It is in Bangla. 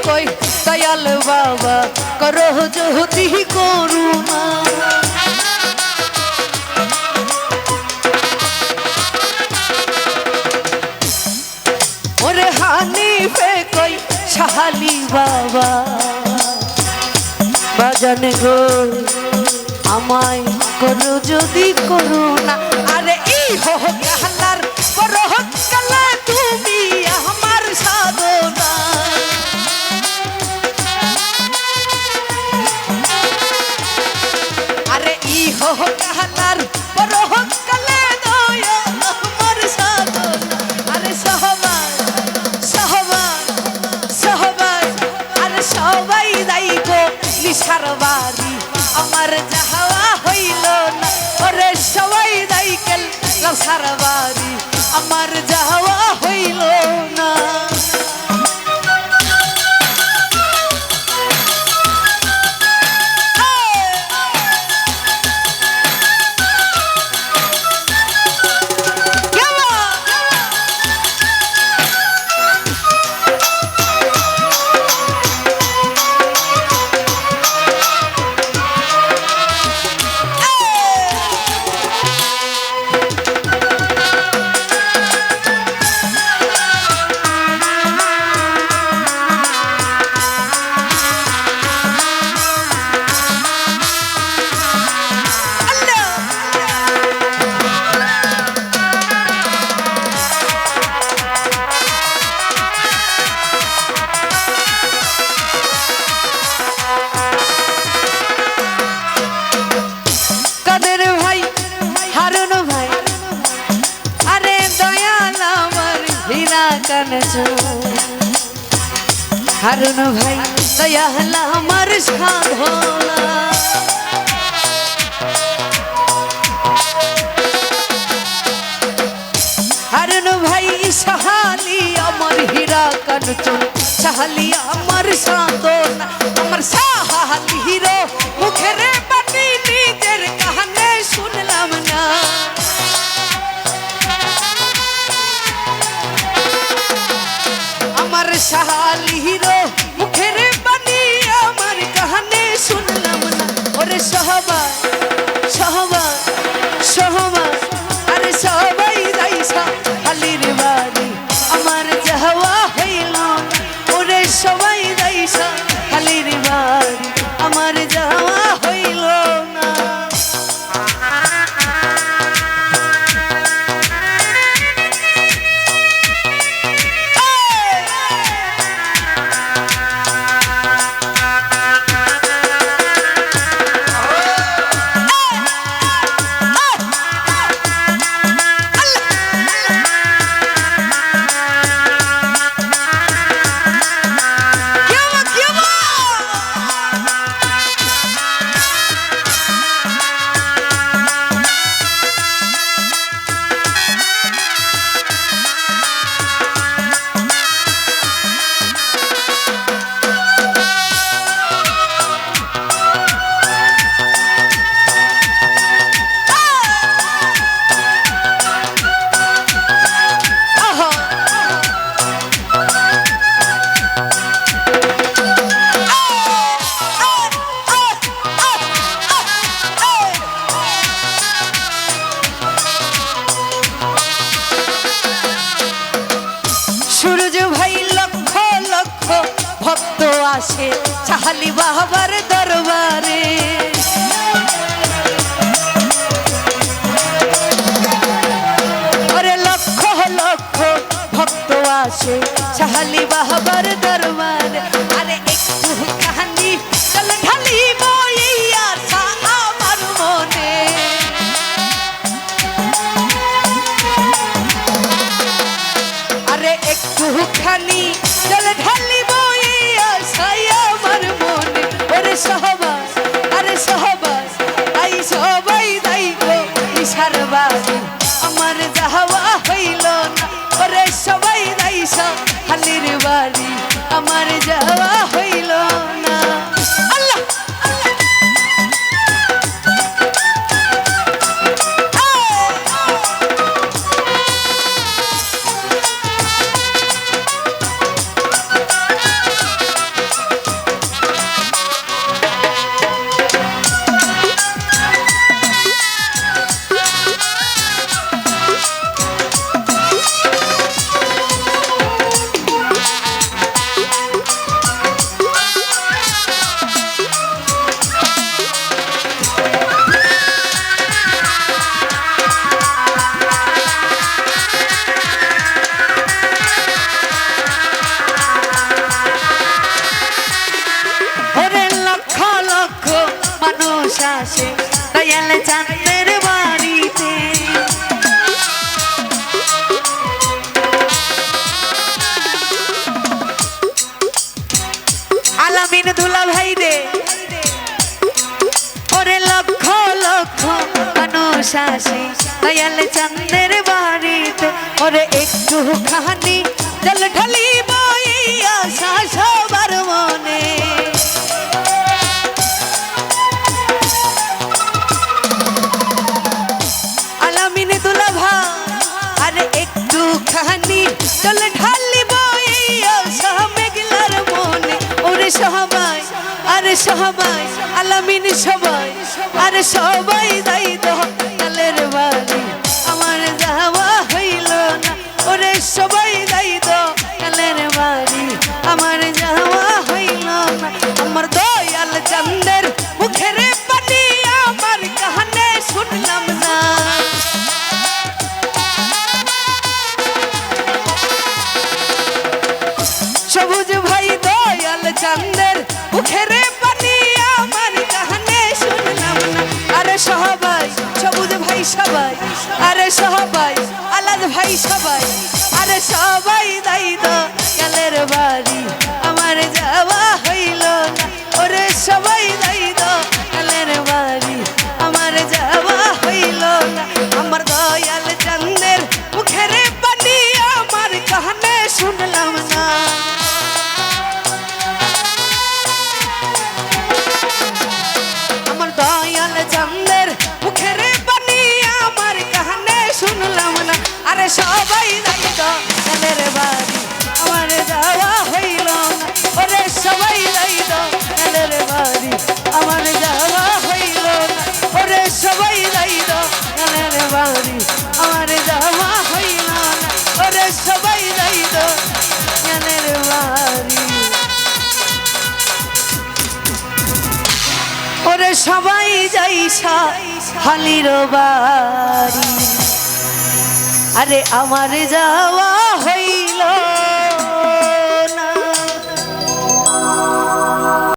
কই দয়াল বাবা করো যদি করুণা। ওরে হানিফে কই শাহালি বাবা বাজানে গো আমায় করো যদি করুণা। আরে এই হোক আল্লাহর বড় হোক কালা তুমি আমার সাধনা। আরে এই হোক আল্লাহর বড় হোক কালা দয়া আমার সাধনা। আরে সহবাই সহবাই সহবাই আরে সবাই যাইগো নিশার বাড়ি আমার যাওয়া হইল না। ওরে সবাই দাইকেল লাসার বাড়ি আমার যাওয়া হইল না। হারুন ভাই দয়াল আমার সাধনা। হারুন ভাই সাহালি আমার হীরা কাঞ্চন সাহালি আমার সাধনা। আমার সাহালি হিরো মুখের বাণী নিজের কানে শুনলাম না। আমার সাহালি হিরো মুখের বাণী আমার কানে শুনলাম না। ওরে সহবাই সহবাই সহবাই আরে সবাই যাইসা হালির বাড়ি আমার যাওয়া হইল না। ওরে সবাই যাইসা হালির বাড়ি আমার যাওয়া হইল না। আসে চাহালি বাবার দরবারে। ওরে লক্ষ লক্ষ ভক্ত আসে চাহালি বাবার দরবারে। আরে একটু কাহানি চল ঢালি বইয়া আমার মনে। আরে একটু খানি চল ঢালি আমার মনে। ওরে সহবাস আরে সহবাস আই সবাই দাইগো ইশার বাড়ি আমার যাওয়া হইল না। ওরে সবাই দাইসা হালির বাড়ি চাঁদের বাড়িতে। আলামিন দুলা ভাই রে ওরে লক্ষ লক্ষ মানুষ আসে দয়াল চাঁদের বাড়িতে। ওরে একটু খানি জল ঢালিব এই আশা সবার মনে। আলামিন দুলা ভাই আরে একটু খানি জল ঢালিব এই আশা মেঘলার মনে। ওরে সবাই আরে সবাই আলামিন সবাই আরে সবাই যাই দয়ালের বাড়ি আমার যাওয়া হইল না। ওরে সবাই যাই দয়ালের বাড়ি আমার যাওয়া হইল না। আমার দয়াল চাঁদের মুখের পানি আমার কানে শুনলাম না। সবুজ ভাই দয়াল চাঁদের মুখের পানি আমার কানে শুনলাম না। আরে সবাই সবুজ ভাই সবাই আরে সবাই আলাদ ভাই সবাই আরে সবাই দাই দয়ালের বাড়ি আমার যাওয়া হইল না। ওরে সবাই দাই দয়ালের বাড়ি আমার যাওয়া হইল না। আমার দয়াল চাঁদের মুখের পানি আমার কানে শুনলাম না। দয়াল চাঁদের মুখের পানি আমার কানে শুনলাম না। আরে সবাই যাই দয়ালের বাড়ি আমার যাওয়া হইল না। ওরে সবাই যাই দয়ালের বাড়ি আমার যাওয়া হইল না। ওরে সবাই যাই দয়ালের বাড়ি আমার যাওয়া হইল না। ওরে সবাই যাই দয়ালের বাড়ি ওরে সবাই যাই হালির বাড়ি আরে আমার যাওয়া হই